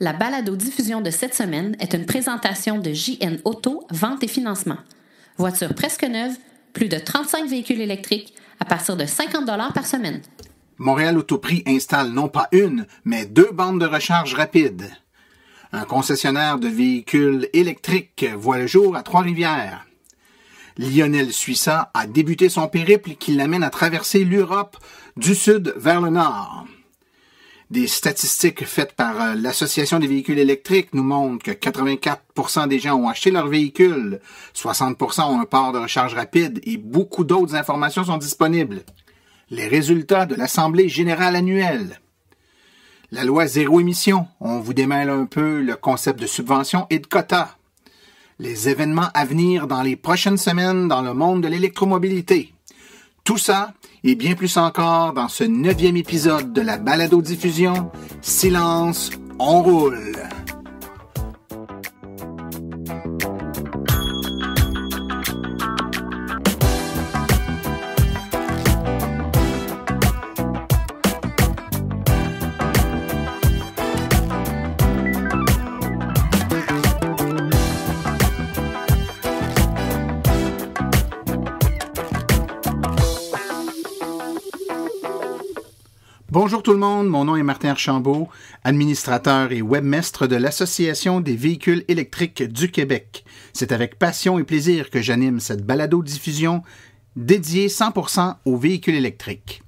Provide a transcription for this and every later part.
La balado-diffusion de cette semaine est une présentation de JN Auto, vente et financement. Voiture presque neuve, plus de 35 véhicules électriques à partir de 50 $ par semaine. Montréal Autoprix installe non pas une, mais 2 bandes de recharge rapide. Un concessionnaire de véhicules électriques voit le jour à Trois-Rivières. Lionel Suissa a débuté son périple qui l'amène à traverser l'Europe du sud vers le nord. Des statistiques faites par l'Association des véhicules électriques nous montrent que 84% des gens ont acheté leur véhicule, 60% ont un port de recharge rapide et beaucoup d'autres informations sont disponibles. Les résultats de l'Assemblée générale annuelle. La loi zéro émission, on vous démêle un peu le concept de subvention et de quota. Les événements à venir dans les prochaines semaines dans le monde de l'électromobilité. Tout ça et bien plus encore dans ce 9e épisode de la balado-diffusion Silence, on roule. Bonjour tout le monde, mon nom est Martin Archambault, administrateur et webmestre de l'Association des véhicules électriques du Québec. C'est avec passion et plaisir que j'anime cette balado-diffusion dédiée 100% aux véhicules électriques.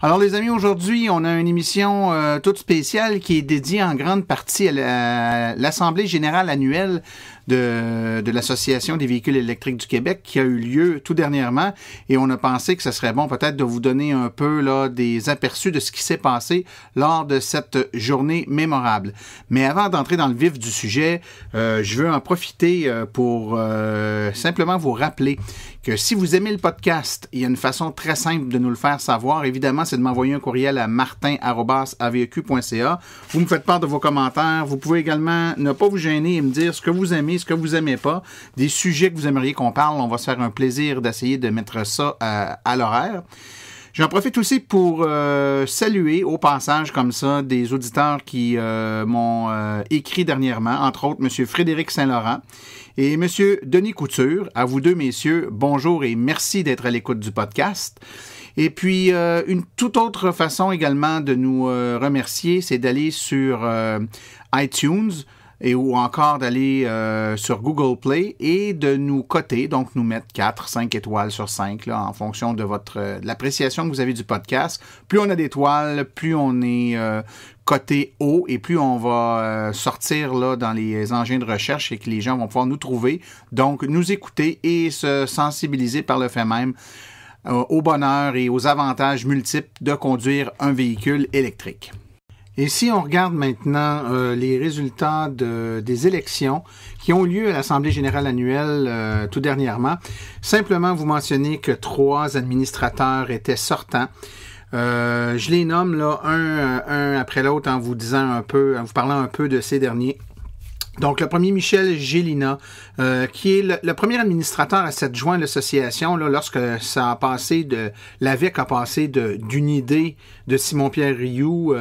Alors les amis, aujourd'hui, on a une émission toute spéciale qui est dédiée en grande partie à l'Assemblée générale annuelle de l'Association des véhicules électriques du Québec qui a eu lieu tout dernièrement et on a pensé que ce serait bon peut-être de vous donner un peu là des aperçus de ce qui s'est passé lors de cette journée mémorable. Mais avant d'entrer dans le vif du sujet, je veux en profiter pour simplement vous rappeler que si vous aimez le podcast, il y a une façon très simple de nous le faire savoir. Évidemment, c'est de m'envoyer un courriel à martin@aveq.ca. Vous me faites part de vos commentaires. Vous pouvez également ne pas vous gêner et me dire ce que vous aimez, ce que vous aimez pas, des sujets que vous aimeriez qu'on parle. On va se faire un plaisir d'essayer de mettre ça à l'horaire. J'en profite aussi pour saluer au passage comme ça des auditeurs qui m'ont écrit dernièrement, entre autres M. Frédéric Saint-Laurent et M. Denis Couture. À vous deux, messieurs, bonjour et merci d'être à l'écoute du podcast. Et puis, une toute autre façon également de nous remercier, c'est d'aller sur iTunes ou encore d'aller sur Google Play et de nous coter, donc nous mettre 4, 5 étoiles sur 5 là, en fonction de de l'appréciation que vous avez du podcast. Plus on a d'étoiles, plus on est coté haut et plus on va sortir là dans les engins de recherche et que les gens vont pouvoir nous trouver, donc nous écouter et se sensibiliser par le fait même au bonheur et aux avantages multiples de conduire un véhicule électrique. Et si on regarde maintenant les résultats des élections qui ont lieu à l'Assemblée générale annuelle tout dernièrement, simplement vous mentionner que 3 administrateurs étaient sortants. Je les nomme là un après l'autre en vous parlant un peu de ces derniers. Donc, le premier, Michel Gélina, qui est le premier administrateur à s'être joint à l'association là, lorsque ça a passé l'AVEQ a passé d'une idée de Simon-Pierre Rioux,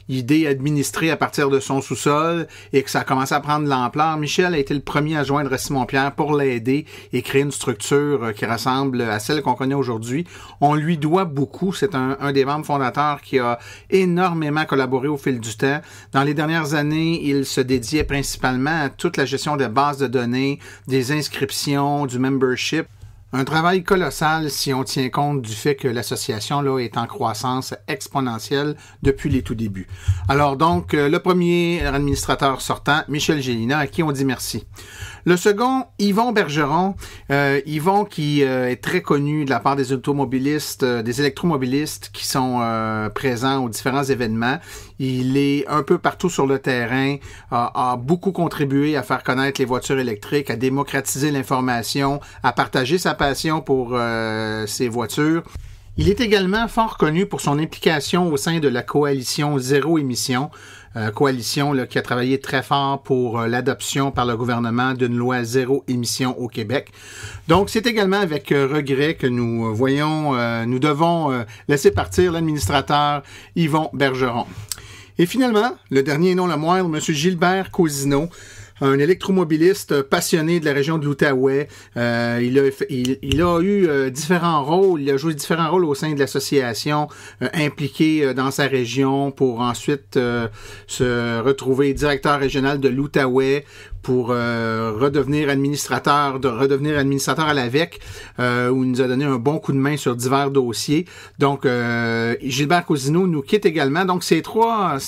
idée administrée à partir de son sous-sol, et que ça a commencé à prendre de l'ampleur. Michel a été le premier à joindre à Simon-Pierre pour l'aider et créer une structure qui ressemble à celle qu'on connaît aujourd'hui. On lui doit beaucoup. C'est un des membres fondateurs qui a énormément collaboré au fil du temps. Dans les dernières années, il se dédiait principalement à toute la gestion des bases de données, des inscriptions, du membership. Un travail colossal si on tient compte du fait que l'association là est en croissance exponentielle depuis les tout débuts. Alors donc, le premier administrateur sortant, Michel Gélina, à qui on dit merci. Le second, Yvon Bergeron. Yvon qui est très connu de la part des automobilistes, des électromobilistes qui sont présents aux différents événements. Il est un peu partout sur le terrain, a beaucoup contribué à faire connaître les voitures électriques, à démocratiser l'information, à partager sa passion pour ces voitures. Il est également fort connu pour son implication au sein de la coalition Zéro Émission, coalition là, qui a travaillé très fort pour l'adoption par le gouvernement d'une loi zéro émission au Québec. Donc, c'est également avec regret que nous nous devons laisser partir l'administrateur Yvon Bergeron. Et finalement, le dernier et non le moindre, M. Gilbert Cousineau, un électromobiliste passionné de la région de l'Outaouais. Il a eu différents rôles. Il a joué différents rôles au sein de l'association, impliqué dans sa région pour ensuite se retrouver directeur régional de l'Outaouais pour redevenir administrateur à l'AVEC, où il nous a donné un bon coup de main sur divers dossiers. Donc, Gilbert Cousineau nous quitte également. Donc, ces trois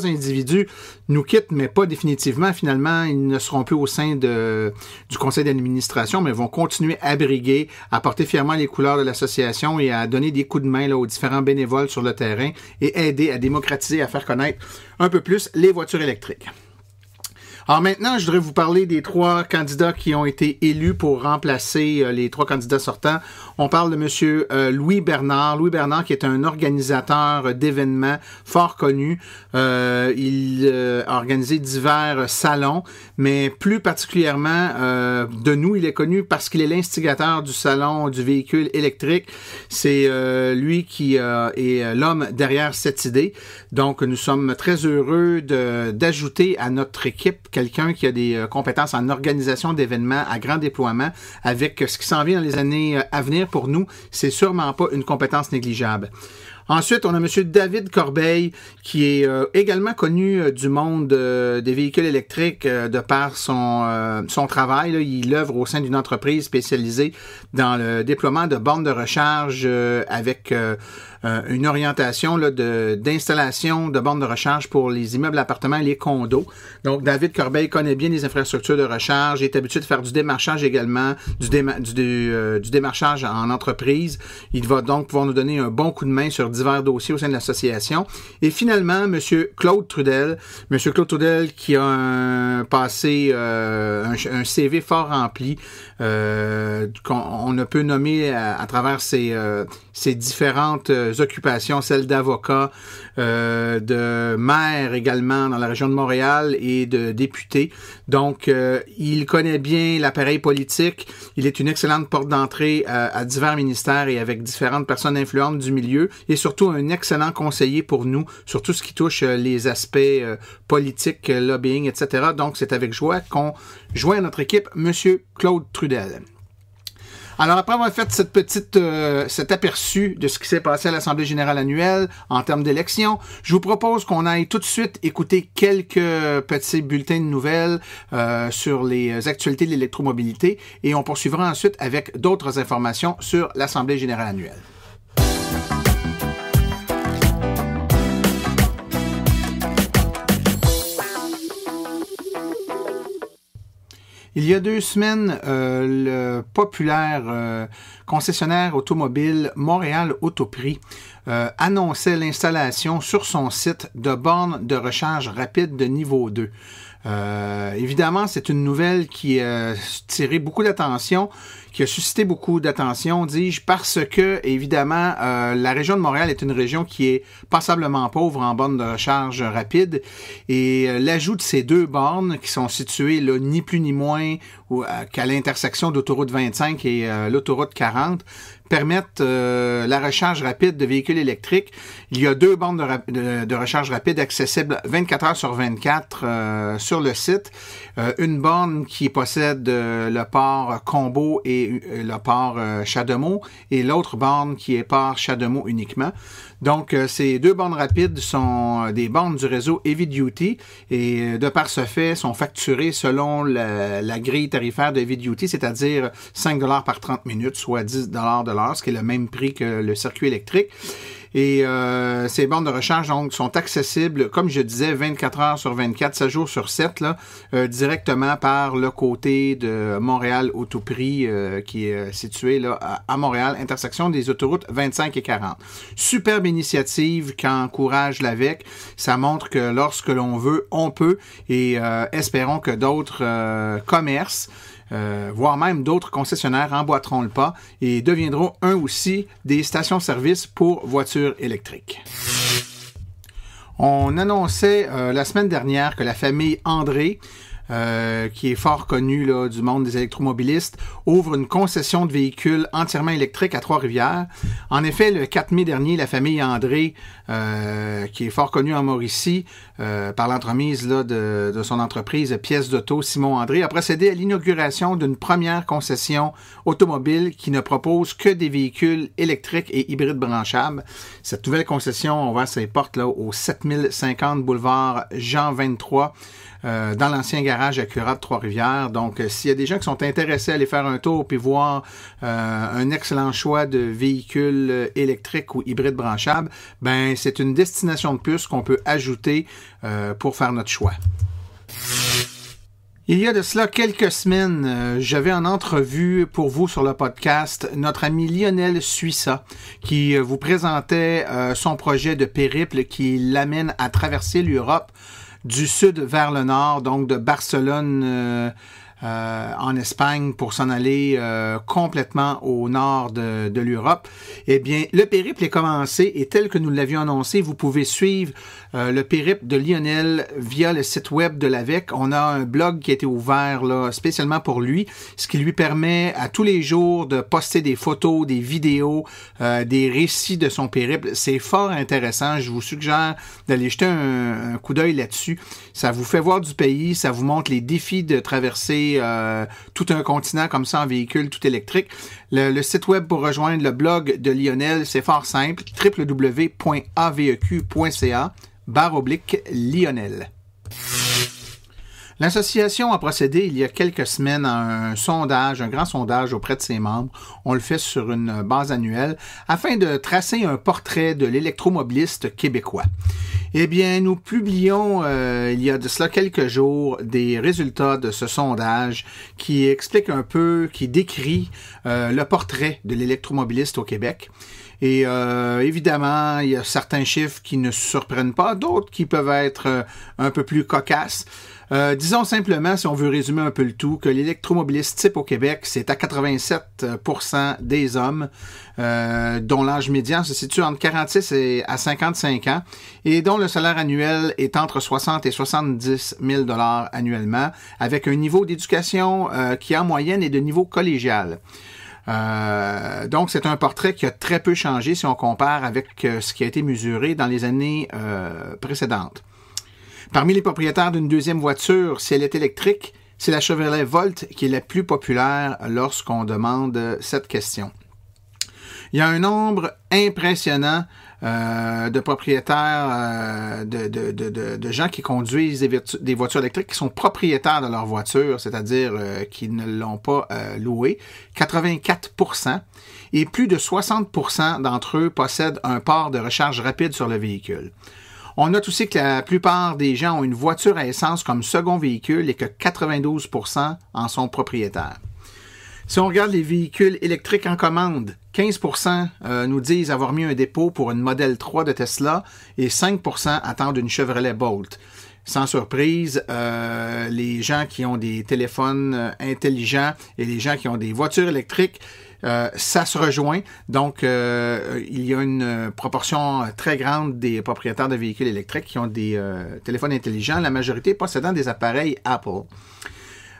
individus nous quittent, mais pas définitivement. Finalement, ils ne seront plus au sein du conseil d'administration, mais vont continuer à briguer, à porter fièrement les couleurs de l'association et à donner des coups de main là, aux différents bénévoles sur le terrain et aider à démocratiser, à faire connaître un peu plus les voitures électriques. Alors maintenant, je voudrais vous parler des 3 candidats qui ont été élus pour remplacer les 3 candidats sortants. On parle de monsieur Louis Bernard. Louis Bernard qui est un organisateur d'événements fort connu. Il a organisé divers salons, mais plus particulièrement de nous, il est connu parce qu'il est l'instigateur du salon du véhicule électrique. C'est lui qui est l'homme derrière cette idée. Donc, nous sommes très heureux d'ajouter à notre équipe quelqu'un qui a des compétences en organisation d'événements à grand déploiement avec ce qui s'en vient dans les années à venir. Pour nous, c'est sûrement pas une compétence négligeable. Ensuite, on a M. David Corbeil, qui est également connu du monde des véhicules électriques de par son travail. Là. Il œuvre au sein d'une entreprise spécialisée dans le déploiement de bornes de recharge avec une orientation là, d'installation de bornes de recharge pour les immeubles, appartements et les condos. Donc, David Corbeil connaît bien les infrastructures de recharge, est habitué de faire du démarchage également, du démarchage en entreprise. Il va donc pouvoir nous donner un bon coup de main sur divers dossiers au sein de l'association. Et finalement, M. Claude Trudel. M. Claude Trudel qui a un passé, un CV fort rempli, qu'on ne peut nommer à travers ses différentes occupations, celles d'avocat, de maire également dans la région de Montréal et de député. Donc, il connaît bien l'appareil politique. Il est une excellente porte d'entrée à divers ministères et avec différentes personnes influentes du milieu et surtout un excellent conseiller pour nous sur tout ce qui touche les aspects politiques, lobbying, etc. Donc, c'est avec joie qu'on joint à notre équipe M. Claude Trudel. Alors, après avoir fait cet aperçu de ce qui s'est passé à l'Assemblée générale annuelle en termes d'élections, je vous propose qu'on aille tout de suite écouter quelques petits bulletins de nouvelles sur les actualités de l'électromobilité et on poursuivra ensuite avec d'autres informations sur l'Assemblée générale annuelle. Il y a 2 semaines, le populaire concessionnaire automobile Montréal Autoprix annonçait l'installation sur son site de bornes de recharge rapide de niveau 2. Évidemment, c'est une nouvelle qui a tiré beaucoup d'attention, qui a suscité beaucoup d'attention, dis-je, parce que, évidemment, la région de Montréal est une région qui est passablement pauvre en bornes de recharge rapide et l'ajout de ces 2 bornes qui sont situées là, ni plus ni moins qu'à l'intersection d'autoroute 25 et l'autoroute 40 permettent la recharge rapide de véhicules électriques. Il y a 2 bornes de recharge rapide accessibles 24 heures sur 24 sur le site. Une borne qui possède le port Combo et le port Chademo et l'autre borne qui est port Chademo uniquement. Donc, ces 2 bornes rapides sont des bornes du réseau Heavy Duty et de par ce fait, sont facturées selon la grille tarifaire de Heavy Duty, c'est-à-dire 5 $ par 30 minutes, soit 10 $ de l'heure, ce qui est le même prix que le circuit électrique. Et ces bornes de recharge donc, sont accessibles, comme je disais, 24 heures sur 24, 7 jours sur 7, là, directement par le côté de Montréal Autoprix, qui est situé là, à Montréal, intersection des autoroutes 25 et 40. Superbe initiative qu'encourage l'AVEC. Ça montre que lorsque l'on veut, on peut. Et espérons que d'autres commerces, voire même d'autres concessionnaires emboîteront le pas et deviendront eux aussi des stations-service pour voitures électriques. On annonçait la semaine dernière que la famille André qui est fort connu là, du monde des électromobilistes, ouvre une concession de véhicules entièrement électriques à Trois-Rivières. En effet, le 4 mai dernier, la famille André, qui est fort connue en Mauricie, par l'entremise là, de son entreprise Pièces d'auto Simon André, a procédé à l'inauguration d'une première concession automobile qui ne propose que des véhicules électriques et hybrides branchables. Cette nouvelle concession a ouvert ses portes là, au 7050 boulevard Jean 23, dans l'ancien garage Acura de Trois-Rivières. Donc, s'il y a des gens qui sont intéressés à aller faire un tour puis voir un excellent choix de véhicules électriques ou hybrides branchables, ben c'est une destination de plus qu'on peut ajouter pour faire notre choix. Il y a de cela quelques semaines, j'avais en entrevue pour vous sur le podcast notre ami Lionel Suissa qui vous présentait son projet de périple qui l'amène à traverser l'Europe du sud vers le nord, donc de Barcelone en Espagne pour s'en aller complètement au nord de l'Europe. Eh bien, le périple est commencé et tel que nous l'avions annoncé, vous pouvez suivre le périple de Lionel via le site web de l'AVEC. On a un blog qui a été ouvert là, spécialement pour lui, ce qui lui permet à tous les jours de poster des photos, des vidéos, des récits de son périple. C'est fort intéressant. Je vous suggère d'aller jeter un coup d'œil là-dessus. Ça vous fait voir du pays, ça vous montre les défis de traverser tout un continent comme ça en véhicule tout électrique. Le site web pour rejoindre le blog de Lionel, c'est fort simple, www.aveq.ca/Lionel. L'association a procédé il y a quelques semaines à un sondage, un grand sondage auprès de ses membres. On le fait sur une base annuelle afin de tracer un portrait de l'électromobiliste québécois. Eh bien, nous publions il y a de cela quelques jours des résultats de ce sondage qui explique un peu, qui décrit le portrait de l'électromobiliste au Québec. Et évidemment, il y a certains chiffres qui ne surprennent pas, d'autres qui peuvent être un peu plus cocasses. Disons simplement, si on veut résumer un peu le tout, que l'électromobiliste type au Québec, c'est à 87% des hommes, dont l'âge médian se situe entre 46 et à 55 ans, et dont le salaire annuel est entre 60 et 70 000 $ annuellement, avec un niveau d'éducation qui en moyenne est de niveau collégial. Donc, c'est un portrait qui a très peu changé si on compare avec ce qui a été mesuré dans les années précédentes. Parmi les propriétaires d'une deuxième voiture, si elle est électrique, c'est la Chevrolet Volt qui est la plus populaire lorsqu'on demande cette question. Il y a un nombre impressionnant de propriétaires, de gens qui conduisent des voitures électriques qui sont propriétaires de leur voiture, c'est-à-dire qui ne l'ont pas louée, 84%, et plus de 60% d'entre eux possèdent un port de recharge rapide sur le véhicule. On note aussi que la plupart des gens ont une voiture à essence comme second véhicule et que 92% en sont propriétaires. Si on regarde les véhicules électriques en commande, 15% nous disent avoir mis un dépôt pour une Model 3 de Tesla et 5% attendent une Chevrolet Bolt. Sans surprise, les gens qui ont des téléphones intelligents et les gens qui ont des voitures électriques, ça se rejoint. Donc, il y a une proportion très grande des propriétaires de véhicules électriques qui ont des téléphones intelligents, la majorité possédant des appareils Apple.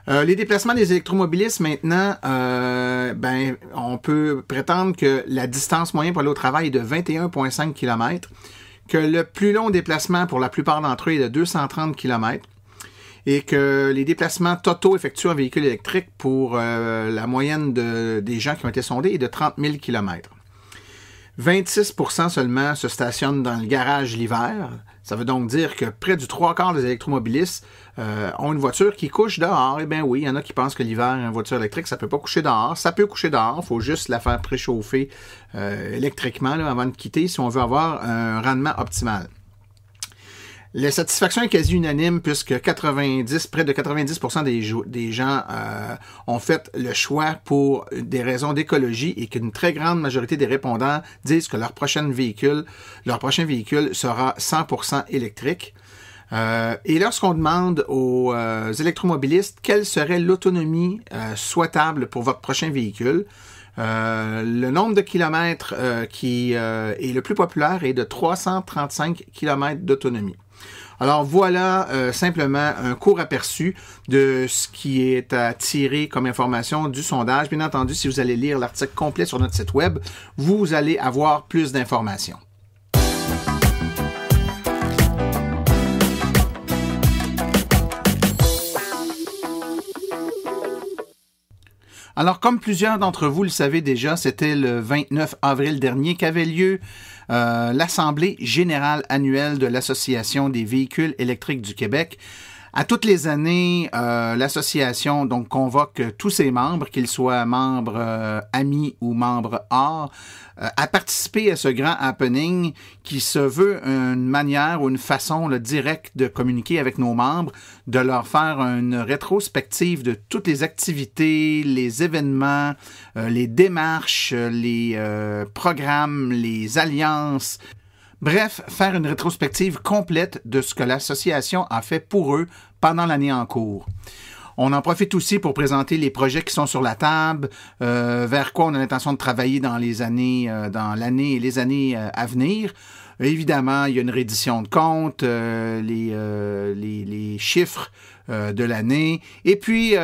Les déplacements des électromobilistes, maintenant, on peut prétendre que la distance moyenne pour aller au travail est de 21,5 km, que le plus long déplacement pour la plupart d'entre eux est de 230 km, et que les déplacements totaux effectués en véhicule électrique pour la moyenne des gens qui ont été sondés est de 30 000 km. 26% seulement se stationnent dans le garage l'hiver. Ça veut donc dire que près du 3/4 des électromobilistes ont une voiture qui couche dehors. Eh bien oui, il y en a qui pensent que l'hiver, une voiture électrique, ça peut pas coucher dehors. Ça peut coucher dehors, il faut juste la faire préchauffer électriquement là, avant de quitter si on veut avoir un rendement optimal. La satisfaction est quasi unanime puisque près de 90% des gens ont fait le choix pour des raisons d'écologie et qu'une très grande majorité des répondants disent que leur prochain véhicule sera 100% électrique. Et lorsqu'on demande aux électromobilistes quelle serait l'autonomie souhaitable pour votre prochain véhicule, le nombre de kilomètres qui est le plus populaire est de 335 km d'autonomie. Alors voilà simplement un court aperçu de ce qui est à tirer comme information du sondage. Bien entendu, si vous allez lire l'article complet sur notre site web, vous allez avoir plus d'informations. Alors, comme plusieurs d'entre vous le savez déjà, c'était le 29 avril dernier qu'avait lieu l'Assemblée générale annuelle de l'Association des véhicules électriques du Québec. À toutes les années, l'association donc convoque tous ses membres, qu'ils soient membres amis ou membres hors, à participer à ce grand happening qui se veut une manière ou une façon directe de communiquer avec nos membres, de leur faire une rétrospective de toutes les activités, les événements, les démarches, les programmes, les alliances. Bref, faire une rétrospective complète de ce que l'association a fait pour eux pendant l'année en cours. On en profite aussi pour présenter les projets qui sont sur la table, vers quoi on a l'intention de travailler dans l'année et les années à venir. Évidemment, il y a une reddition de comptes, les chiffres de l'année. Et puis,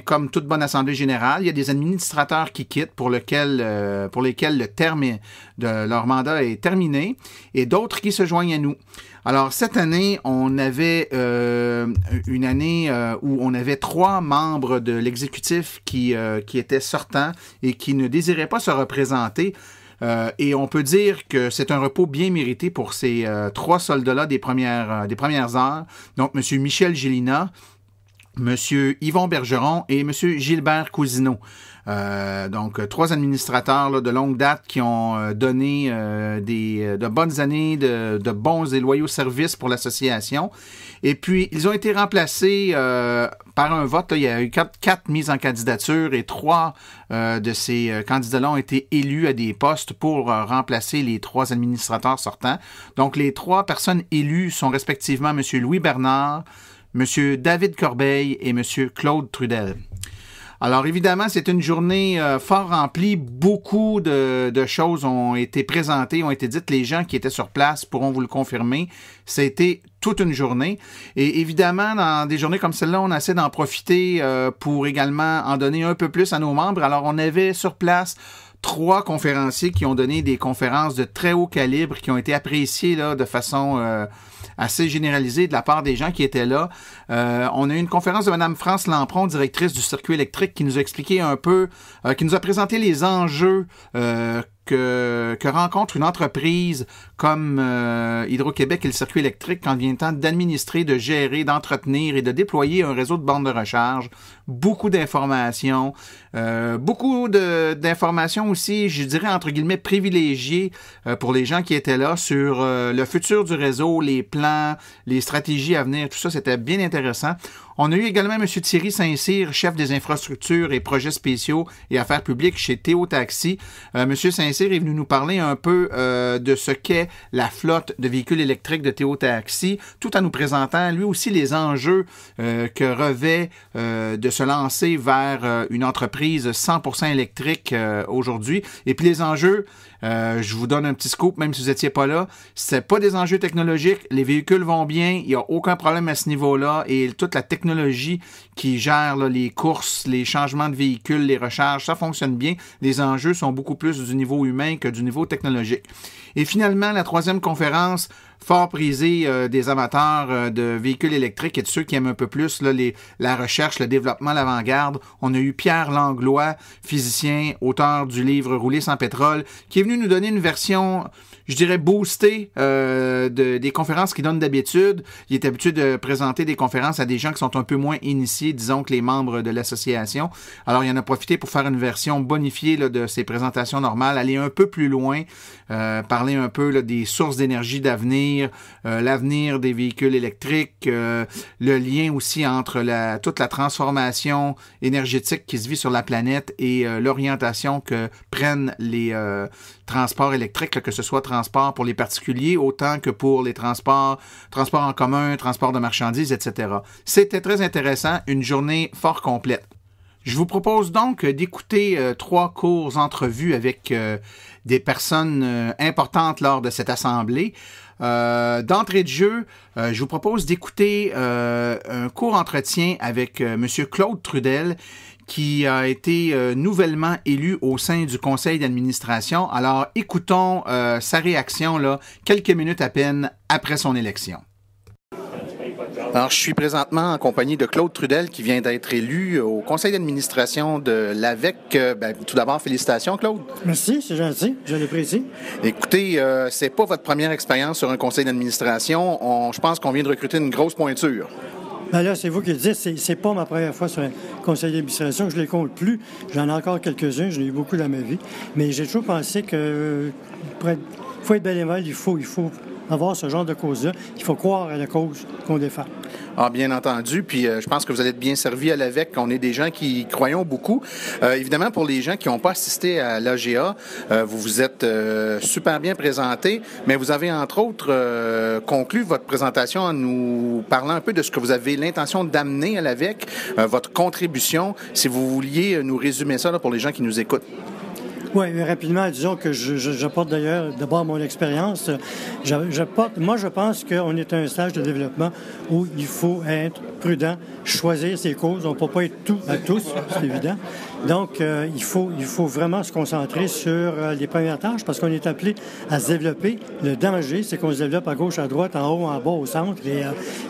comme toute bonne assemblée générale, il y a des administrateurs qui quittent pour lesquels le terme de leur mandat est terminé et d'autres qui se joignent à nous. Alors, cette année, on avait une année où on avait 3 membres de l'exécutif qui étaient sortants et qui ne désiraient pas se représenter. Et on peut dire que c'est un repos bien mérité pour ces 3 soldats-là des premières heures. Donc, M. Michel Gélina, M. Yvon Bergeron et M. Gilbert Cousineau. Donc, 3 administrateurs de longue date qui ont donné de bonnes années, de bons et loyaux services pour l'association. Et puis, ils ont été remplacés par un vote. Il y a eu 4 mises en candidature et 3 de ces candidats-là ont été élus à des postes pour remplacer les 3 administrateurs sortants. Donc, les 3 personnes élues sont respectivement M. Louis Bernard, M. David Corbeil et M. Claude Trudel. Alors évidemment, c'est une journée fort remplie. Beaucoup de choses ont été présentées, ont été dites. Les gens qui étaient sur place pourront vous le confirmer. C'était toute une journée. Et évidemment, dans des journées comme celle-là, on essaie d'en profiter pour également en donner un peu plus à nos membres. Alors on avait sur place 3 conférenciers qui ont donné des conférences de très haut calibre, qui ont été appréciées de façon assez généralisée de la part des gens qui étaient là. On a eu une conférence de Mme France Lampron, directrice du circuit électrique, qui nous a expliqué un peu, qui nous a présenté les enjeux que rencontre une entreprise comme Hydro-Québec et le circuit électrique quand vient le temps d'administrer, de gérer, d'entretenir et de déployer un réseau de bornes de recharge. Beaucoup d'informations, beaucoup d'informations aussi, je dirais entre guillemets privilégiées pour les gens qui étaient là sur le futur du réseau, les plans, les stratégies à venir, tout ça, c'était bien intéressant. On a eu également M. Thierry Saint-Cyr, chef des infrastructures et projets spéciaux et affaires publiques chez Théo Taxi. M. Saint-Cyr est venu nous parler un peu de ce qu'est la flotte de véhicules électriques de Théo Taxi, tout en nous présentant lui aussi les enjeux que revêt de se lancer vers une entreprise 100% électrique aujourd'hui. Et puis les enjeux, je vous donne un petit scoop, même si vous n'étiez pas là, c'est pas des enjeux technologiques, les véhicules vont bien, il n'y a aucun problème à ce niveau-là et toute la technologie qui gère les courses, les changements de véhicules, les recharges, ça fonctionne bien. Les enjeux sont beaucoup plus du niveau humain que du niveau technologique. Et finalement, la 3e conférence, fort prisée des amateurs de véhicules électriques et de ceux qui aiment un peu plus la recherche, le développement, l'avant-garde. On a eu Pierre Langlois, physicien, auteur du livre Rouler sans pétrole, qui est venu nous donner une version, je dirais, boostée des conférences qu'il donne d'habitude. Il est habitué de présenter des conférences à des gens qui sont un peu moins initiés, disons, que les membres de l'association. Alors, il en a profité pour faire une version bonifiée de ses présentations normales, aller un peu plus loin, parler un peu des sources d'énergie d'avenir, l'avenir des véhicules électriques, le lien aussi entre toute la transformation énergétique qui se vit sur la planète et l'orientation que prennent les transports électriques, que ce soit transport pour les particuliers autant que pour les transports en commun, transport de marchandises, etc. C'était très intéressant, une journée fort complète. Je vous propose donc d'écouter 3 courtes entrevues avec des personnes importantes lors de cette assemblée. D'entrée de jeu, je vous propose d'écouter un court entretien avec M. Claude Trudel, qui a été nouvellement élu au sein du conseil d'administration. Alors, écoutons sa réaction, là, quelques minutes à peine après son élection. Alors, je suis présentement en compagnie de Claude Trudel, qui vient d'être élu au conseil d'administration de l'AVEC. Tout d'abord, félicitations, Claude. Merci, c'est gentil, je l'apprécie. Écoutez, c'est pas votre première expérience sur un conseil d'administration. Je pense qu'on vient de recruter une grosse pointure. Ben là, c'est vous qui le dites, c'est pas ma première fois sur un conseil d'administration, je ne les compte plus. J'en ai encore quelques-uns, j'en ai eu beaucoup dans ma vie. Mais j'ai toujours pensé que faut être bénévole, il faut avoir ce genre de cause-là. Il faut croire à la cause qu'on défend. Ah, bien entendu. Puis je pense que vous allez être bien servi à l'AVEC. On est des gens qui croyons beaucoup. Évidemment, pour les gens qui n'ont pas assisté à l'AGA, vous vous êtes super bien présenté, mais vous avez entre autres conclu votre présentation en nous parlant un peu de ce que vous avez l'intention d'amener à l'AVEC, votre contribution. Si vous vouliez nous résumer ça là, pour les gens qui nous écoutent. Oui, rapidement, disons que j'apporte d'ailleurs d'abord mon expérience. Moi, je pense qu'on est à un stage de développement où il faut être prudent, choisir ses causes. On ne peut pas être tout à tous, c'est évident. Donc, il faut vraiment se concentrer sur les premières tâches parce qu'on est appelé à se développer. Le danger, c'est qu'on se développe à gauche, à droite, en haut, en bas, au centre. Et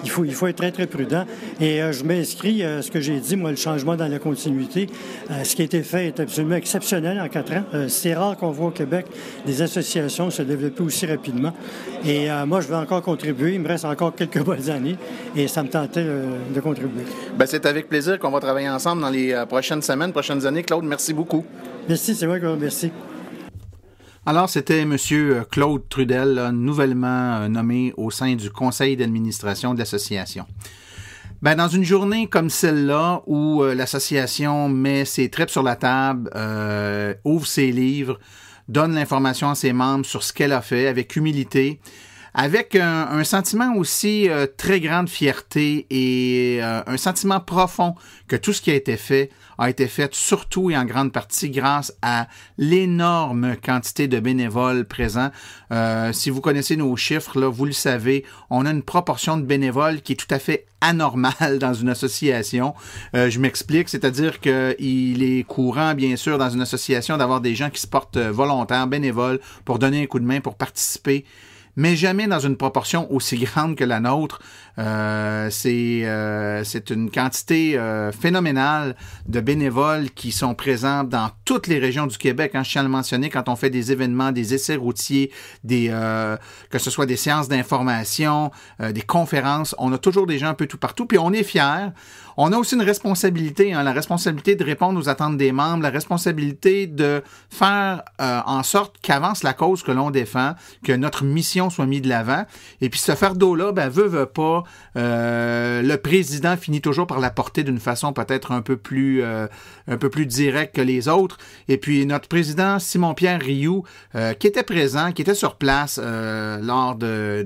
il faut être très, très prudent. Et je m'inscris à ce que j'ai dit, moi, le changement dans la continuité. Ce qui a été fait est absolument exceptionnel en 4 ans. C'est rare qu'on voit au Québec des associations se développer aussi rapidement. Et moi, je vais encore contribuer. Il me reste encore quelques bonnes années et ça me tentait de contribuer. Bien, c'est avec plaisir qu'on va travailler ensemble dans les prochaines semaines, prochaines années. Claude, merci beaucoup. Merci, c'est moi qui vous remercie. Alors, c'était M. Claude Trudel, là, nouvellement nommé au sein du conseil d'administration de l'association. Ben, dans une journée comme celle-là, où l'association met ses tripes sur la table, ouvre ses livres, donne l'information à ses membres sur ce qu'elle a fait avec humilité, avec un sentiment aussi très grande fierté et un sentiment profond que tout ce qui a été fait surtout et en grande partie grâce à l'énorme quantité de bénévoles présents. Si vous connaissez nos chiffres, là, vous le savez, on a une proportion de bénévoles qui est tout à fait anormale dans une association. Je m'explique, c'est-à-dire qu'il est courant, bien sûr, dans une association d'avoir des gens qui se portent volontaires, bénévoles, pour donner un coup de main, pour participer, mais jamais dans une proportion aussi grande que la nôtre. C'est une quantité phénoménale de bénévoles qui sont présents dans toutes les régions du Québec. Je tiens à le mentionner, quand on fait des événements, des essais routiers, que ce soit des séances d'information, des conférences, on a toujours des gens un peu tout partout, puis on est fiers. On a aussi une responsabilité, la responsabilité de répondre aux attentes des membres, la responsabilité de faire en sorte qu'avance la cause que l'on défend, que notre mission soit mise de l'avant. Et puis ce fardeau-là, veut pas, le président finit toujours par la porter d'une façon peut-être un peu plus directe que les autres. Et puis notre président Simon-Pierre Rioux, qui était présent, qui était sur place lors de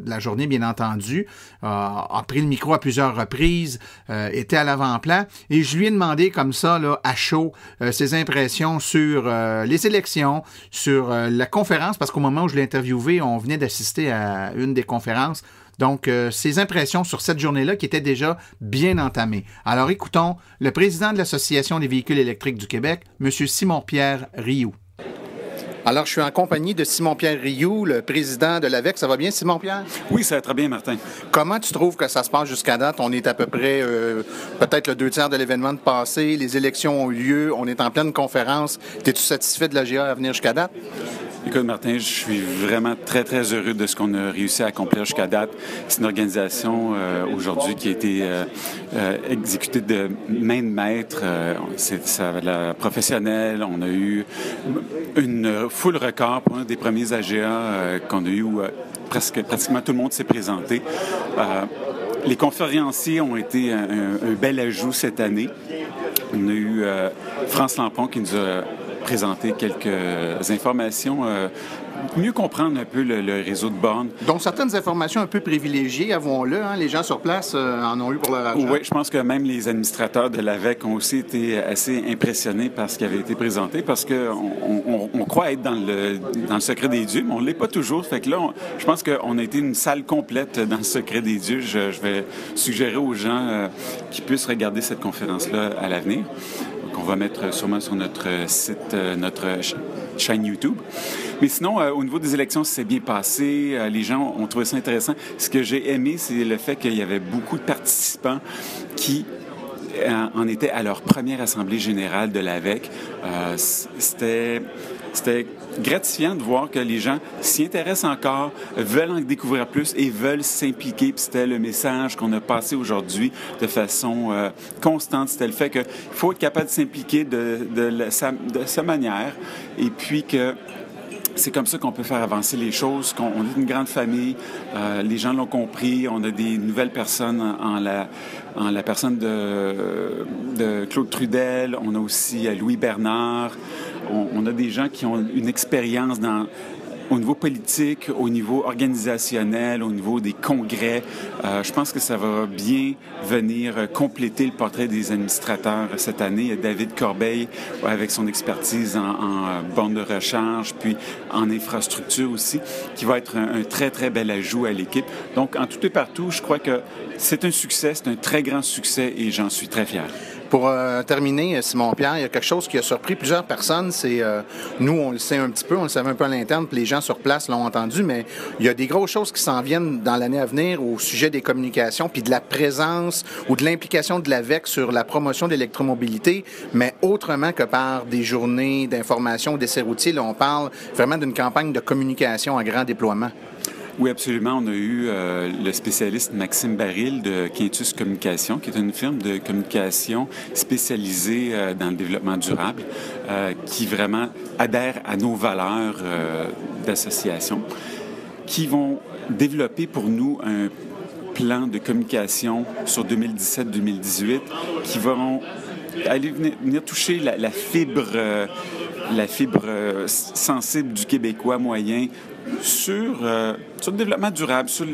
la journée, bien entendu, a pris le micro à plusieurs reprises, était à l'avant-plan, et je lui ai demandé comme ça, là, à chaud, ses impressions sur les élections, sur la conférence, parce qu'au moment où je l'ai interviewé, on venait d'assister à une des conférences. Donc, ses impressions sur cette journée-là qui était déjà bien entamée. Alors, écoutons le président de l'Association des véhicules électriques du Québec, M. Simon-Pierre Rioux. Alors, je suis en compagnie de Simon-Pierre Rioux, le président de l'AVEC. Ça va bien, Simon-Pierre? Oui, ça va très bien, Martin. Comment tu trouves que ça se passe jusqu'à date? On est à peu près, peut-être le 2/3 de l'événement de passé. Les élections ont eu lieu. On est en pleine conférence. Es-tu satisfait de l'AGA à venir jusqu'à date? Écoute, Martin, je suis vraiment très, très heureux de ce qu'on a réussi à accomplir jusqu'à date. C'est une organisation aujourd'hui qui a été exécutée de main de maître. Ça la professionnelle. On a eu une foule record pour un des premiers AGA qu'on a eu où pratiquement tout le monde s'est présenté. Les conférenciers ont été un bel ajout cette année. On a eu France Lampon qui nous a présenter quelques informations mieux comprendre un peu le réseau de bornes. Donc, certaines informations un peu privilégiées, avouons-le, hein, les gens sur place en ont eu pour leur argent. Oui, je pense que même les administrateurs de l'AVEC ont aussi été assez impressionnés par ce qui avait été présenté, parce qu'on croit être dans le secret des dieux, mais on ne l'est pas toujours. Fait que là, je pense qu'on a été une salle complète dans le secret des dieux. Je vais suggérer aux gens qui puissent regarder cette conférence-là à l'avenir, qu'on va mettre sûrement sur notre site, notre chaîne YouTube. Mais sinon, au niveau des élections, ça s'est bien passé. Les gens ont trouvé ça intéressant. Ce que j'ai aimé, c'est le fait qu'il y avait beaucoup de participants qui en étaient à leur première assemblée générale de l'AVEC. C'était gratifiant de voir que les gens s'y intéressent encore, veulent en découvrir plus et veulent s'impliquer. Puis c'était le message qu'on a passé aujourd'hui de façon constante. C'était le fait qu'il faut être capable de s'impliquer de sa manière, et puis que c'est comme ça qu'on peut faire avancer les choses, qu'on est une grande famille, les gens l'ont compris, on a des nouvelles personnes en la personne de Claude Trudel, on a aussi Louis Bernard, on a des gens qui ont une expérience au niveau politique, au niveau organisationnel, au niveau des congrès. Je pense que ça va bien venir compléter le portrait des administrateurs cette année. Il y a David Corbeil avec son expertise en bornes de recharge, puis en infrastructure aussi, qui va être un très, très bel ajout à l'équipe. Donc, en tout et partout, je crois que c'est un succès, c'est un très grand succès et j'en suis très fier. Pour terminer, Simon-Pierre, il y a quelque chose qui a surpris plusieurs personnes. C'est nous, on le sait un petit peu, on le savait un peu à l'interne, puis les gens sur place l'ont entendu, mais il y a des grosses choses qui s'en viennent dans l'année à venir au sujet des communications, puis de la présence ou de l'implication de l'AVEC sur la promotion de l'électromobilité, mais autrement que par des journées d'information ou d'essais routiers. Là, on parle vraiment d'une campagne de communication à grand déploiement. Oui, absolument. On a eu le spécialiste Maxime Baril de Quintus Communication, qui est une firme de communication spécialisée dans le développement durable, qui vraiment adhère à nos valeurs d'association, qui vont développer pour nous un plan de communication sur 2017-2018 qui vont aller venir toucher la fibre sensible du Québécois moyen sur le développement durable, sur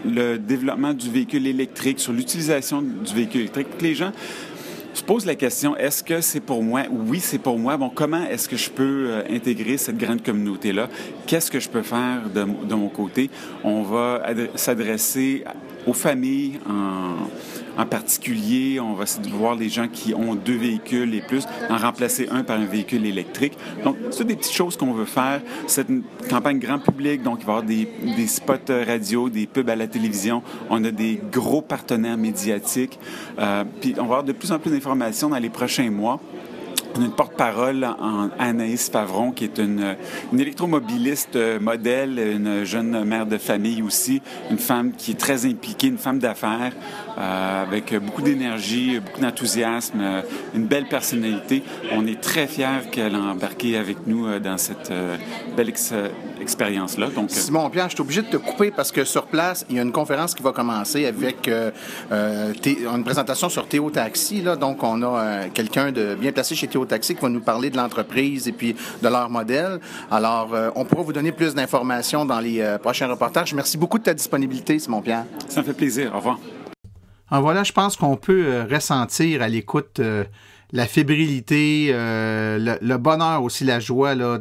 le développement du véhicule électrique, sur l'utilisation du véhicule électrique, pour que les gens se posent la question, est-ce que c'est pour moi? Oui, c'est pour moi. Bon, comment est-ce que je peux intégrer cette grande communauté-là? Qu'est-ce que je peux faire de mon côté? On va s'adresser aux familles en particulier. On va essayer de voir les gens qui ont 2 véhicules et plus, en remplacer un par un véhicule électrique. Donc, c'est des petites choses qu'on veut faire. C'est une campagne grand public, donc il va y avoir des spots radio, des pubs à la télévision. On a des gros partenaires médiatiques. Puis, on va avoir de plus en plus d'informations dans les prochains mois. On a une porte-parole en Anaïs Favron, qui est une électromobiliste modèle, une jeune mère de famille aussi, une femme qui est très impliquée, une femme d'affaires, avec beaucoup d'énergie, beaucoup d'enthousiasme, une belle personnalité. On est très fiers qu'elle a embarqué avec nous dans cette belle expérience-là. Donc, Simon-Pierre, je suis obligé de te couper parce que sur place, il y a une conférence qui va commencer avec une présentation sur Théo Taxi. Là. Donc, on a quelqu'un de bien placé chez Théo Taxi qui va nous parler de l'entreprise et puis de leur modèle. Alors, on pourra vous donner plus d'informations dans les prochains reportages. Merci beaucoup de ta disponibilité, Simon-Pierre. Ça me fait plaisir. Au revoir. Alors voilà, je pense qu'on peut ressentir à l'écoute la fébrilité, le bonheur aussi, la joie là,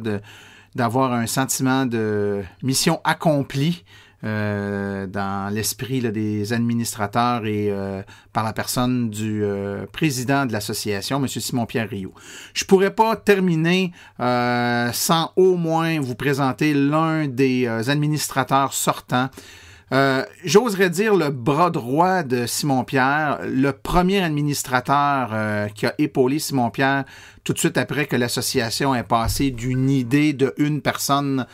d'avoir un sentiment de mission accomplie dans l'esprit là, des administrateurs et par la personne du président de l'association, M. Simon-Pierre Rioux. Je pourrais pas terminer sans au moins vous présenter l'un des administrateurs sortants. J'oserais dire le bras droit de Simon-Pierre, le premier administrateur qui a épaulé Simon-Pierre tout de suite après que l'association est passée d'une idée de une personne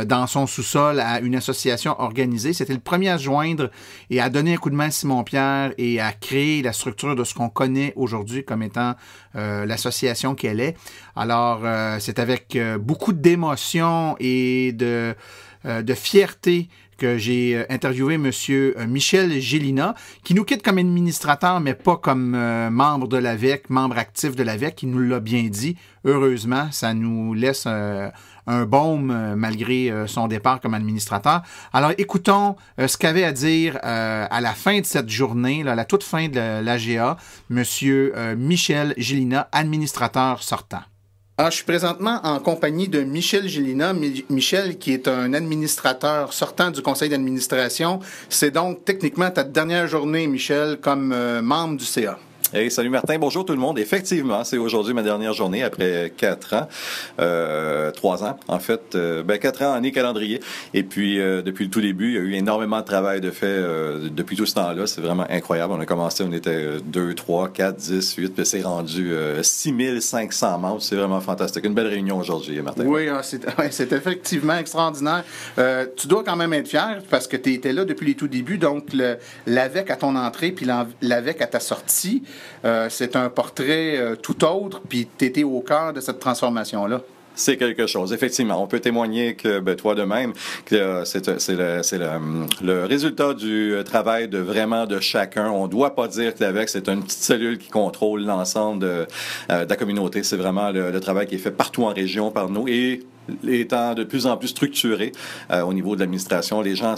dans son sous-sol à une association organisée. C'était le premier à se joindre et à donner un coup de main à Simon-Pierre et à créer la structure de ce qu'on connaît aujourd'hui comme étant l'association qu'elle est. Alors, c'est avec beaucoup d'émotion et de fierté que j'ai interviewé M. Michel Gélina, qui nous quitte comme administrateur, mais pas comme membre de l'AVEQ, membre actif de l'AVEQ. Il nous l'a bien dit. Heureusement, ça nous laisse un baume malgré son départ comme administrateur. Alors, écoutons ce qu'avait à dire à la fin de cette journée, là, à la toute fin de l'AGA, M. Michel Gélina, administrateur sortant. Alors, je suis présentement en compagnie de Michel Gélina. Michel, qui est un administrateur sortant du conseil d'administration. C'est donc techniquement ta dernière journée, Michel, comme membre du CA. Hey, salut Martin, bonjour tout le monde. Effectivement, c'est aujourd'hui ma dernière journée après 4 ans, 3 ans en fait, 4 ans en année calendrier. Et puis depuis le tout début, il y a eu énormément de travail de fait depuis tout ce temps-là. C'est vraiment incroyable. On a commencé, on était 2, 3, 4, 10, 8, puis c'est rendu 6500 membres. C'est vraiment fantastique. Une belle réunion aujourd'hui, Martin. Oui, c'est effectivement extraordinaire. Tu dois quand même être fier parce que tu étais là depuis les tout débuts. Donc, l'AVEQ à ton entrée puis l'AVEQ à ta sortie. C'est un portrait tout autre, puis tu étais au cœur de cette transformation-là. C'est quelque chose, effectivement. On peut témoigner que, toi de même, que c'est le résultat du travail de chacun. On ne doit pas dire que l'AVEQ, c'est une petite cellule qui contrôle l'ensemble de la communauté. C'est vraiment le travail qui est fait partout en région par nous et étant de plus en plus structuré au niveau de l'administration, les gens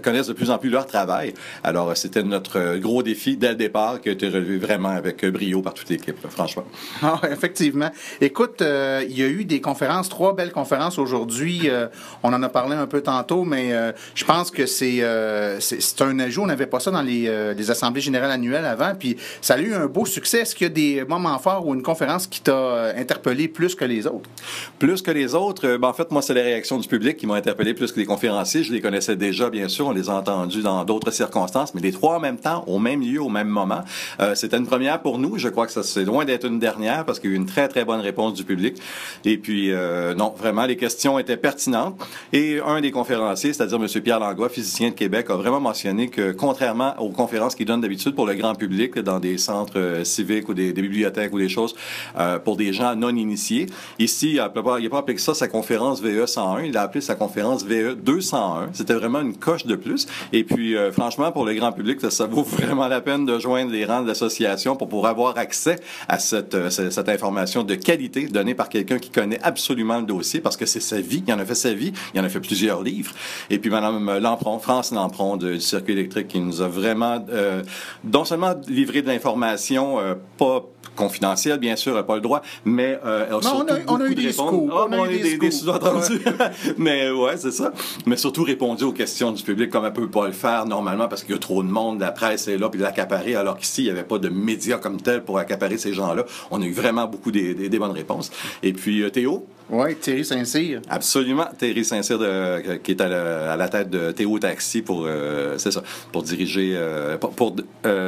connaissent de plus en plus leur travail. Alors, c'était notre gros défi dès le départ qui a été relevé vraiment avec brio par toute l'équipe, franchement. Ah, effectivement. Écoute, il y a eu des conférences, 3 belles conférences aujourd'hui. On en a parlé un peu tantôt, mais je pense que c'est un ajout. On n'avait pas ça dans les assemblées générales annuelles avant, puis ça a eu un beau succès. Est-ce qu'il y a des moments forts ou une conférence qui t'a interpellé plus que les autres? Plus que les autres, en fait, moi, c'est les réactions du public qui m'ont interpellé plus que les conférenciers. Je les connaissais déjà, bien sûr. On les a entendus dans d'autres circonstances, mais les 3 en même temps, au même lieu, au même moment. C'était une première pour nous. Je crois que ça, c'est loin d'être une dernière parce qu'il y a eu une très, très bonne réponse du public. Et puis, non, vraiment, les questions étaient pertinentes. Et un des conférenciers, c'est-à-dire M. Pierre Langlois, physicien de Québec, a vraiment mentionné que, contrairement aux conférences qu'il donne d'habitude pour le grand public, dans des centres civiques ou des bibliothèques ou des choses, pour des gens non initiés, ici, il n'a pas appelé ça sa conférence VE 101, il a appelé sa conférence VE 201. C'était vraiment une coche de plus. Et puis, franchement, pour le grand public, ça vaut vraiment la peine de joindre les rangs de l'association pour pouvoir avoir accès à cette information de qualité donnée par quelqu'un qui connaît absolument le dossier parce que c'est sa vie. Il en a fait sa vie. Il en a fait plusieurs livres. Et puis, Mme Lampron, France Lampron du circuit électrique qui nous a vraiment non seulement livré de l'information pas confidentielle, bien sûr, pas le droit, mais on a eu des scoops. On a eu des sous-entendus. Mais ouais, c'est ça. Mais surtout répondu aux questions du public comme elle peut pas le faire normalement parce qu'il y a trop de monde, la presse est là puis l'accaparer, alors qu'ici, il n'y avait pas de médias comme tel pour accaparer ces gens-là. On a eu vraiment beaucoup des bonnes réponses. Et puis, Théo? Oui, Thierry Saint-Cyr. Absolument. Thierry Saint-Cyr qui est à la tête de Théo Taxi pour diriger, pour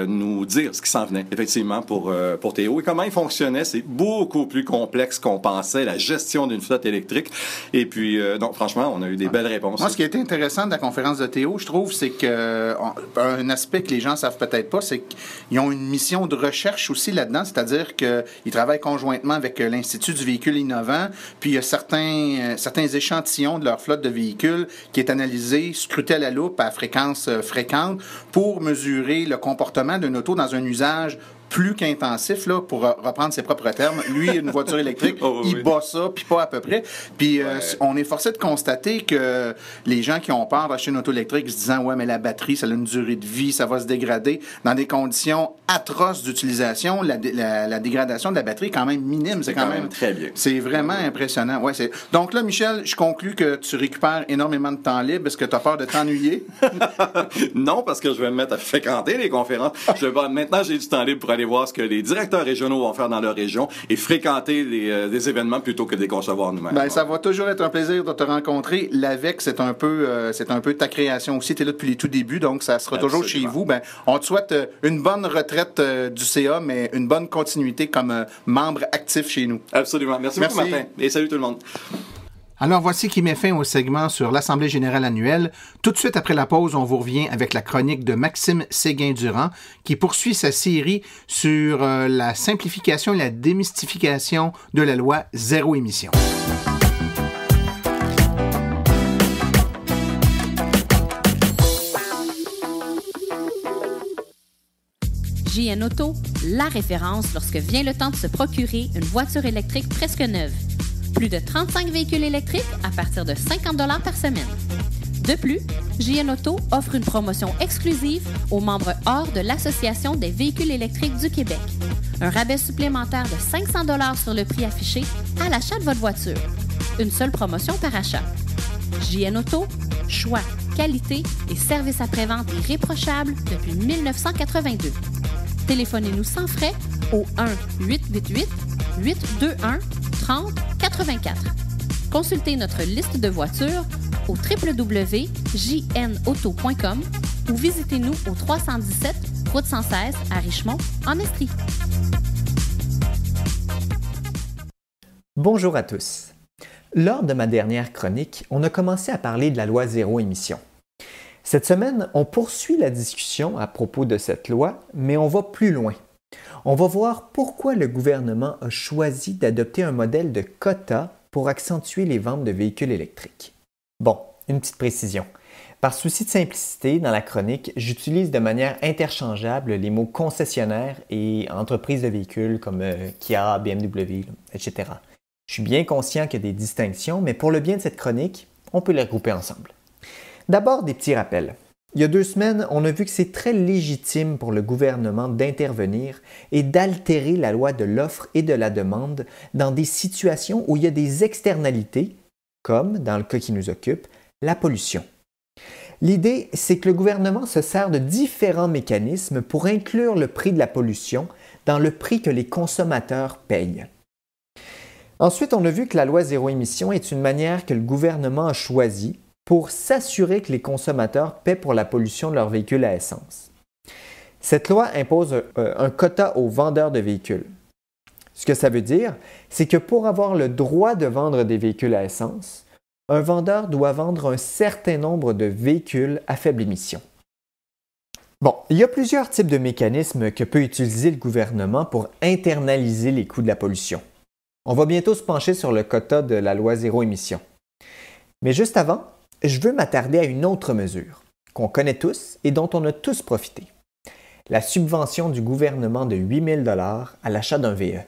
nous dire ce qui s'en venait, effectivement, pour Théo. Et comment il fonctionnait, c'est beaucoup plus complexe qu'on pensait, la gestion d'une flotte électrique. Et puis, non, franchement, on a eu des belles réponses. Moi, ce qui a été intéressant de la conférence de Théo, je trouve, c'est un aspect que les gens savent peut-être pas, c'est qu'ils ont une mission de recherche aussi là-dedans, c'est-à-dire qu'ils travaillent conjointement avec l'Institut du véhicule innovant, puis il y a certains échantillons de leur flotte de véhicules qui est analysé, scruté à la loupe à fréquence fréquente pour mesurer le comportement d'une auto dans un usage plus qu'intensif, là, pour reprendre ses propres termes. Lui, une voiture électrique, il bat ça, puis pas à peu près. Puis on est forcé de constater que les gens qui ont peur d'acheter une auto électrique se disant « Ouais, mais la batterie, ça a une durée de vie, ça va se dégrader. » Dans des conditions atroces d'utilisation, la dégradation de la batterie est quand même minime. C'est quand même très bien. C'est vraiment impressionnant. Ouais, donc là, Michel, je conclus que tu récupères énormément de temps libre. Est-ce que tu as peur de t'ennuyer? Non, parce que je vais me mettre à fréquenter les conférences. Maintenant, j'ai du temps libre pour aller voir ce que les directeurs régionaux vont faire dans leur région et fréquenter des événements plutôt que de les concevoir nous-mêmes. Ben, ça va toujours être un plaisir de te rencontrer. L'AVEQ, c'est un peu ta création aussi. Tu es là depuis les tout débuts, donc ça sera toujours chez vous. Ben, on te souhaite une bonne retraite du CA, mais une bonne continuité comme membre actif chez nous. Absolument. Merci beaucoup, Martin. Et salut tout le monde. Alors voici qui met fin au segment sur l'Assemblée générale annuelle. Tout de suite après la pause, on vous revient avec la chronique de Maxime Séguin-Durand qui poursuit sa série sur la simplification et la démystification de la loi zéro émission. JN Auto, la référence lorsque vient le temps de se procurer une voiture électrique presque neuve. Plus de 35 véhicules électriques à partir de 50 $ par semaine. De plus, JN Auto offre une promotion exclusive aux membres hors de l'Association des véhicules électriques du Québec. Un rabais supplémentaire de 500 $ sur le prix affiché à l'achat de votre voiture. Une seule promotion par achat. JN Auto, choix, qualité et service après-vente irréprochable depuis 1982. Téléphonez-nous sans frais au 1-888-821-3084. Consultez notre liste de voitures au www.jnauto.com ou visitez-nous au 317 route 116 à Richmond, en Estrie. Bonjour à tous. Lors de ma dernière chronique, on a commencé à parler de la loi zéro émission. Cette semaine, on poursuit la discussion à propos de cette loi, mais on va plus loin. On va voir pourquoi le gouvernement a choisi d'adopter un modèle de quota pour accentuer les ventes de véhicules électriques. Bon, une petite précision. Par souci de simplicité, dans la chronique, j'utilise de manière interchangeable les mots concessionnaire et entreprise de véhicules comme Kia, BMW, etc. Je suis bien conscient qu'il y a des distinctions, mais pour le bien de cette chronique, on peut les regrouper ensemble. D'abord, des petits rappels. Il y a 2 semaines, on a vu que c'est très légitime pour le gouvernement d'intervenir et d'altérer la loi de l'offre et de la demande dans des situations où il y a des externalités, comme, dans le cas qui nous occupe, la pollution. L'idée, c'est que le gouvernement se sert de différents mécanismes pour inclure le prix de la pollution dans le prix que les consommateurs payent. Ensuite, on a vu que la loi zéro émission est une manière que le gouvernement a choisie pour s'assurer que les consommateurs paient pour la pollution de leurs véhicules à essence. Cette loi impose un quota aux vendeurs de véhicules. Ce que ça veut dire, c'est que pour avoir le droit de vendre des véhicules à essence, un vendeur doit vendre un certain nombre de véhicules à faible émission. Bon, il y a plusieurs types de mécanismes que peut utiliser le gouvernement pour internaliser les coûts de la pollution. On va bientôt se pencher sur le quota de la loi zéro émission. Mais juste avant, je veux m'attarder à une autre mesure qu'on connaît tous et dont on a tous profité. La subvention du gouvernement de 8 000 $ à l'achat d'un VE.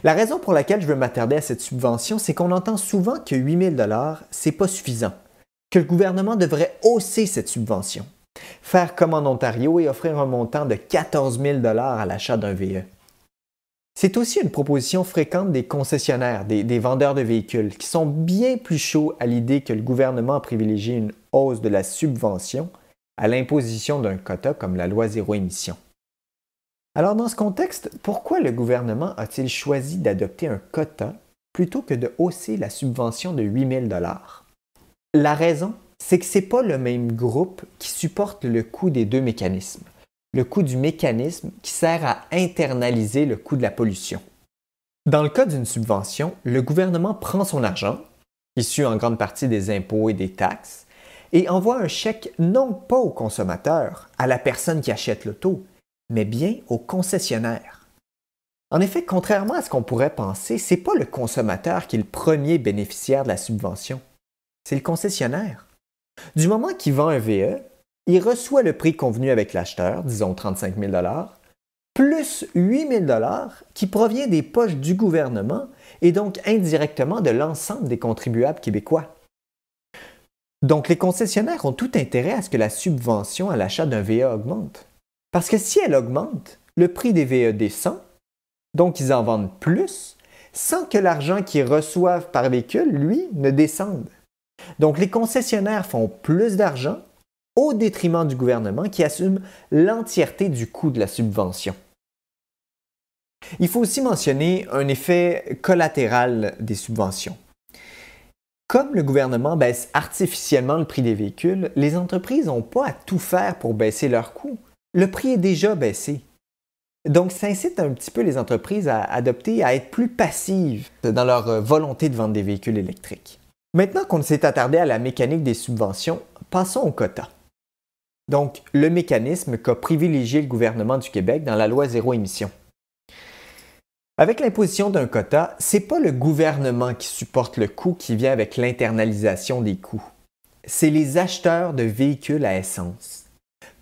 La raison pour laquelle je veux m'attarder à cette subvention, c'est qu'on entend souvent que 8 000 $, c'est pas suffisant, que le gouvernement devrait hausser cette subvention, faire comme en Ontario et offrir un montant de 14 000 $ à l'achat d'un VE. C'est aussi une proposition fréquente des concessionnaires, des vendeurs de véhicules, qui sont bien plus chauds à l'idée que le gouvernement a privilégié une hausse de la subvention à l'imposition d'un quota comme la loi zéro émission. Alors dans ce contexte, pourquoi le gouvernement a-t-il choisi d'adopter un quota plutôt que de hausser la subvention de 8 000 $? La raison, c'est que ce n'est pas le même groupe qui supporte le coût des 2 mécanismes. Le coût du mécanisme qui sert à internaliser le coût de la pollution. Dans le cas d'une subvention, le gouvernement prend son argent, issu en grande partie des impôts et des taxes, et envoie un chèque non pas au consommateur, à la personne qui achète l'auto, mais bien au concessionnaire. En effet, contrairement à ce qu'on pourrait penser, ce n'est pas le consommateur qui est le premier bénéficiaire de la subvention, c'est le concessionnaire. Du moment qu'il vend un VE, il reçoit le prix convenu avec l'acheteur, disons 35 000 $, plus 8 000 $ qui provient des poches du gouvernement et donc indirectement de l'ensemble des contribuables québécois. Donc les concessionnaires ont tout intérêt à ce que la subvention à l'achat d'un VE augmente. Parce que si elle augmente, le prix des VE descend, donc ils en vendent plus, sans que l'argent qu'ils reçoivent par véhicule, lui, ne descende. Donc les concessionnaires font plus d'argent au détriment du gouvernement qui assume l'entièreté du coût de la subvention. Il faut aussi mentionner un effet collatéral des subventions. Comme le gouvernement baisse artificiellement le prix des véhicules, les entreprises n'ont pas à tout faire pour baisser leurs coûts. Le prix est déjà baissé. Donc, ça incite un petit peu les entreprises à être plus passives dans leur volonté de vendre des véhicules électriques. Maintenant qu'on s'est attardé à la mécanique des subventions, passons au quota. Donc, le mécanisme qu'a privilégié le gouvernement du Québec dans la loi zéro émission. Avec l'imposition d'un quota, ce n'est pas le gouvernement qui supporte le coût qui vient avec l'internalisation des coûts. C'est les acheteurs de véhicules à essence.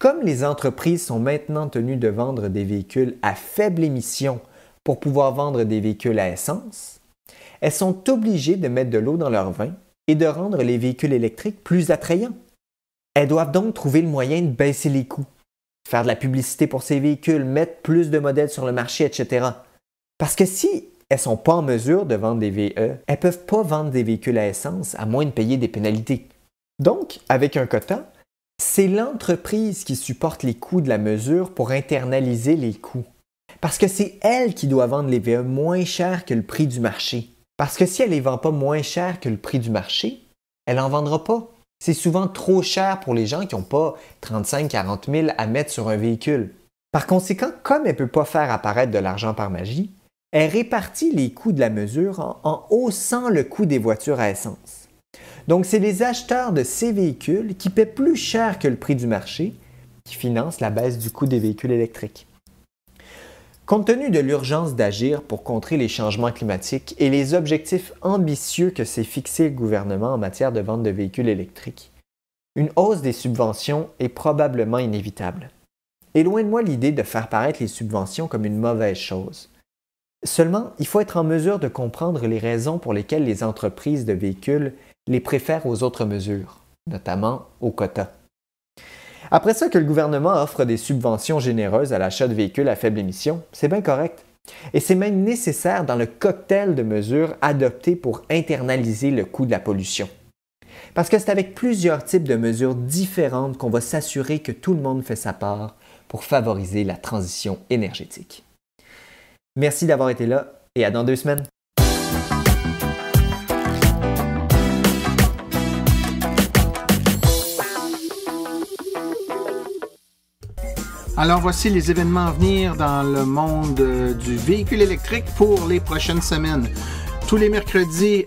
comme les entreprises sont maintenant tenues de vendre des véhicules à faible émission pour pouvoir vendre des véhicules à essence, elles sont obligées de mettre de l'eau dans leur vin et de rendre les véhicules électriques plus attrayants. Elles doivent donc trouver le moyen de baisser les coûts, faire de la publicité pour ces véhicules, mettre plus de modèles sur le marché, etc. Parce que si elles ne sont pas en mesure de vendre des VE, elles ne peuvent pas vendre des véhicules à essence à moins de payer des pénalités. Donc, avec un quota, c'est l'entreprise qui supporte les coûts de la mesure pour internaliser les coûts. Parce que c'est elle qui doit vendre les VE moins cher que le prix du marché. Parce que si elle ne les vend pas moins cher que le prix du marché, elle n'en vendra pas. C'est souvent trop cher pour les gens qui n'ont pas 35-40 000 à mettre sur un véhicule. Par conséquent, comme elle ne peut pas faire apparaître de l'argent par magie, elle répartit les coûts de la mesure en haussant le coût des voitures à essence. Donc, c'est les acheteurs de ces véhicules qui paient plus cher que le prix du marché qui financent la baisse du coût des véhicules électriques. Compte tenu de l'urgence d'agir pour contrer les changements climatiques et les objectifs ambitieux que s'est fixé le gouvernement en matière de vente de véhicules électriques, une hausse des subventions est probablement inévitable. Et loin de moi l'idée de faire paraître les subventions comme une mauvaise chose. Seulement, il faut être en mesure de comprendre les raisons pour lesquelles les entreprises de véhicules les préfèrent aux autres mesures, notamment aux quotas. Après ça que le gouvernement offre des subventions généreuses à l'achat de véhicules à faible émission, c'est bien correct. Et c'est même nécessaire dans le cocktail de mesures adoptées pour internaliser le coût de la pollution. Parce que c'est avec plusieurs types de mesures différentes qu'on va s'assurer que tout le monde fait sa part pour favoriser la transition énergétique. Merci d'avoir été là et à dans 2 semaines. Alors voici les événements à venir dans le monde du véhicule électrique pour les prochaines semaines. Tous les mercredis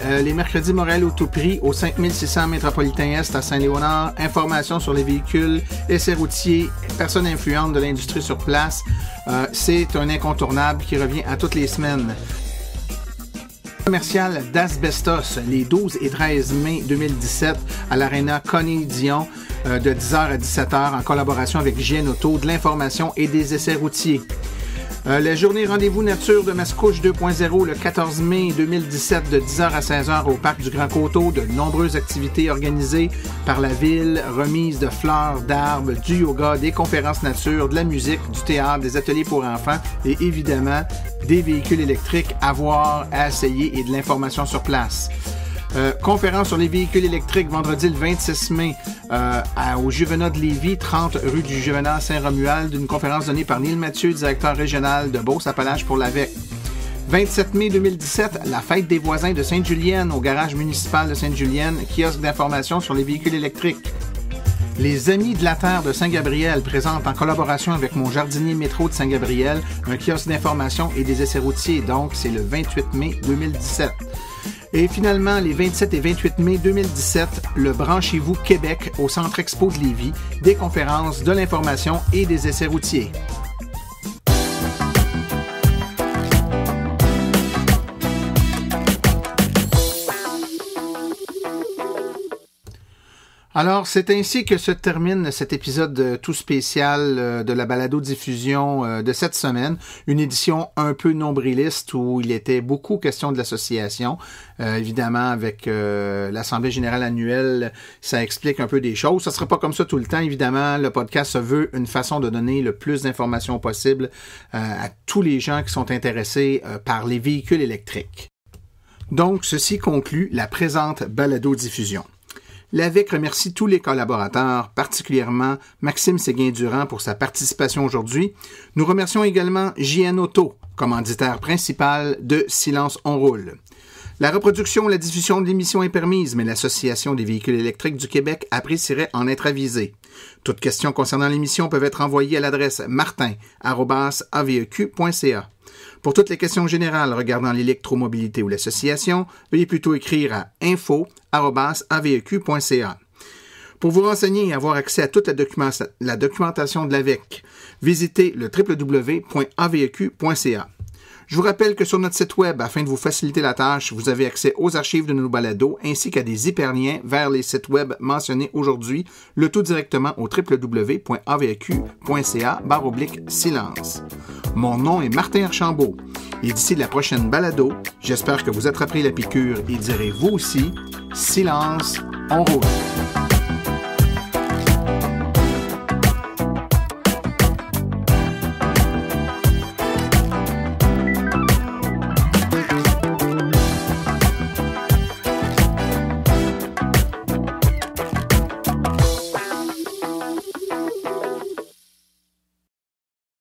Montréal Autoprix au 5600 Métropolitain-Est à Saint-Léonard. Informations sur les véhicules, essais routiers, personnes influentes de l'industrie sur place. C'est un incontournable qui revient à toutes les semaines. Commercial d'Asbestos les 12 et 13 mai 2017 à l'Arena Connie-Dion de 10h à 17h en collaboration avec JN Auto, de l'information et des essais routiers. La journée Rendez-vous Nature de Mascouche 2.0 le 14 mai 2017 de 10h à 16h au Parc du Grand Coteau. De nombreuses activités organisées par la ville, remise de fleurs, d'arbres, du yoga, des conférences nature, de la musique, du théâtre, des ateliers pour enfants et évidemment des véhicules électriques à voir, à essayer et de l'information sur place. Conférence sur les véhicules électriques vendredi le 26 mai au Juvenat de Lévis, 30 rue du Juvenat Saint-Romuald, une conférence donnée par Neil Mathieu, directeur régional de Beauce-Appalaches pour l'AVEC. 27 mai 2017, la fête des voisins de Sainte-Julienne au garage municipal de Sainte-Julienne, kiosque d'information sur les véhicules électriques. Les Amis de la Terre de Saint-Gabriel présentent en collaboration avec Mon Jardinier Métro de Saint-Gabriel un kiosque d'information et des essais routiers, donc c'est le 28 mai 2017. Et finalement, les 27 et 28 mai 2017, le Branchez-vous Québec au Centre Expo de Lévis, des conférences, de l'information et des essais routiers. Alors, c'est ainsi que se termine cet épisode tout spécial de la balado-diffusion de cette semaine. Une édition un peu nombriliste où il était beaucoup question de l'association. Évidemment, avec l'Assemblée générale annuelle, ça explique un peu des choses. Ça ne sera pas comme ça tout le temps. Évidemment, le podcast se veut une façon de donner le plus d'informations possible à tous les gens qui sont intéressés par les véhicules électriques. Donc, ceci conclut la présente balado-diffusion. L'AVEC remercie tous les collaborateurs, particulièrement Maxime Séguin-Durand pour sa participation aujourd'hui. Nous remercions également JN Auto, commanditaire principal de Silence on roule. La reproduction ou la diffusion de l'émission est permise, mais l'Association des véhicules électriques du Québec apprécierait en être avisée. Toutes questions concernant l'émission peuvent être envoyées à l'adresse martin@aveq.ca. Pour toutes les questions générales regardant l'électromobilité ou l'association, veuillez plutôt écrire à info@aveq.ca. Pour vous renseigner et avoir accès à toute la documentation de l'AVEC, visitez le www.aveq.ca. Je vous rappelle que sur notre site web, afin de vous faciliter la tâche, vous avez accès aux archives de nos balados ainsi qu'à des hyperliens vers les sites web mentionnés aujourd'hui, le tout directement au www.avq.ca/silence. Mon nom est Martin Archambault et d'ici la prochaine balado, j'espère que vous attraperez la piqûre et direz vous aussi, silence, on roule.